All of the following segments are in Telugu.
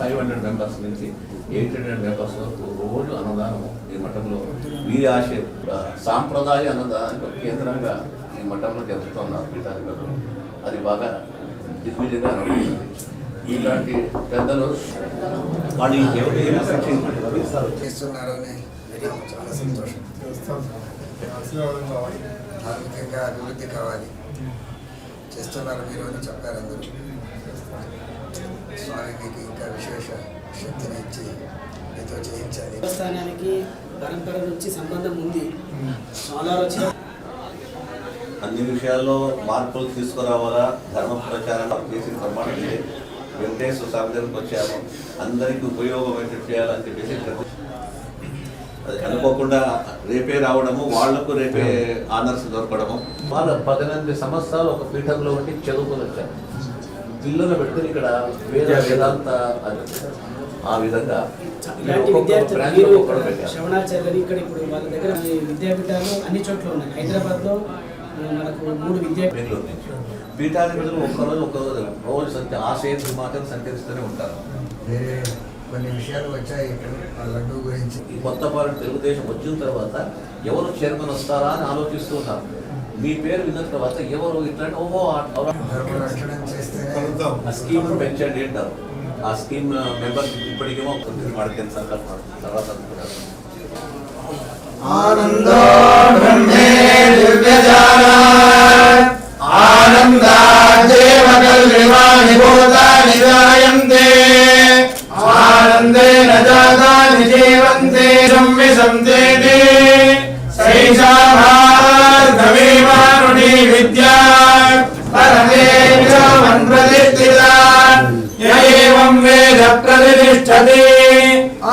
500 మెంబర్స్ నుంచి 800 మెంబర్స్ వరకు రోజు అన్నదానం ఈ మఠంలో వీరి ఆశయ సాంప్రదాయ అన్నదానం కేంద్రంగా ఈ మఠంలో జరుగుతున్నారు పీఠాధిపతులు. అది బాగా దిగ్విజయంగా నడుస్తుంది. ఇలాంటి పెద్దలు వాళ్ళు చేస్తున్నారని చాలా సంతోషం. ధార్మికంగా అభివృద్ధి కావాలి చేస్తున్నారు మీరు అని చెప్పారు అందరూ. స్వామి మీకు ఇంకా విశేష శక్తిని ఇచ్చి మీతో చేయించాలి. దేవస్థానానికి పరంపర నుంచి సంబంధం ఉంది. చాలా వచ్చిన అన్ని విషయాల్లో మార్పులు తీసుకురావాలా, ధర్మ ప్రచారం చేసిన ప్రమాణం ఇదే. వెంకటేశ్వర స్వామి దగ్గరికి వచ్చాము, అందరికీ ఉపయోగమైనట్టు చేయాలని చెప్పేసి అది అనుకోకుండా రేపే రావడము, వాళ్లకు రేపే ఆనర్స్ దొరకడము. వాళ్ళ 18 సంవత్సరాలు ఒక పీఠంలో ఉండి చదువుకొని వచ్చారు. పిల్లలు పెట్టుకుని ఇక్కడ వేదాంత ఆ విధంగా శ్రవణాచార్యులు ఇక్కడ ఇప్పుడు వాళ్ళ దగ్గర విద్యాపీఠాలు అన్ని చోట్ల ఉన్నాయి. హైదరాబాద్లో మనకు 3 విద్యాపీఠాలు నుంచి పీఠాధిపతులు ఒక్కరోజు ఆశయం మాత్రం సంచరిస్తూనే ఉంటారు. కొన్ని విషయాలు వచ్చాయి ఇక్కడ లడ్డూ గురించి. ఈ కొత్తపాలెం తెలుగుదేశం వచ్చిన తర్వాత ఎవరు చైర్మన్ వస్తారా అని ఆలోచిస్తున్నారు. మీ పేరు విన్న తర్వాత ఎవరు ఇట్లాంటి రక్షణ చేస్తే ఆ స్కీమ్ పెంచండి అంటారు. ఆ స్కీమ్ మెంబర్ ఇప్పటికేమో వాడికి సంకల్పం తర్వాత ఆనందో బ్రహ్మే దివ్యజానాత్ ఆనందాదేవ కల్విమాని భూతాని జాయంతే ఆనందేన జాతాని జీవంతే సంవిశంతేతి సైషా భార్గవీమానుని విద్యా పరమేశ్వరమన్ ప్రతిష్ఠితా యేవం వేద ప్రతిష్ఠతి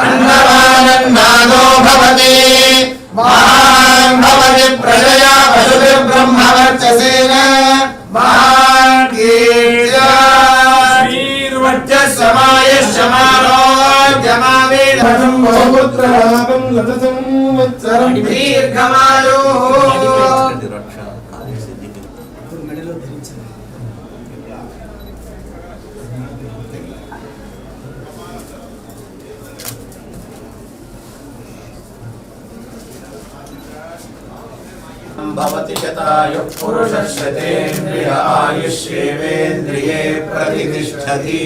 అన్నవానన్నాదో భవతి మహాన్ భవతి ప్రజయా పశుభిర్ బ్రహ్మవర్చసేన మహాన్ కీర్త్యా సమాయశమారోగ్యమావేదం బహుపుత్రలాభం లతసంవత్సరం దీర్ఘమాయో మెడలో ధరించారు. భవతి శతాయుః పురుషः శతేంద్రియ ఆయుష్యేవేంద్రియే ప్రతిష్ఠతి.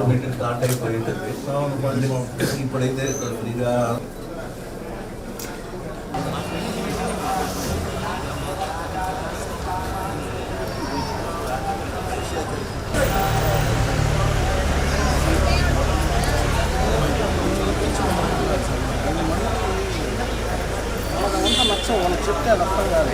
మీటింగ్ స్టార్ట్ అయిపోయి ఉంటుంది. ఇప్పుడైతే ఫ్రీగా లక్ష్యం చెప్తే అర్థం కాదు.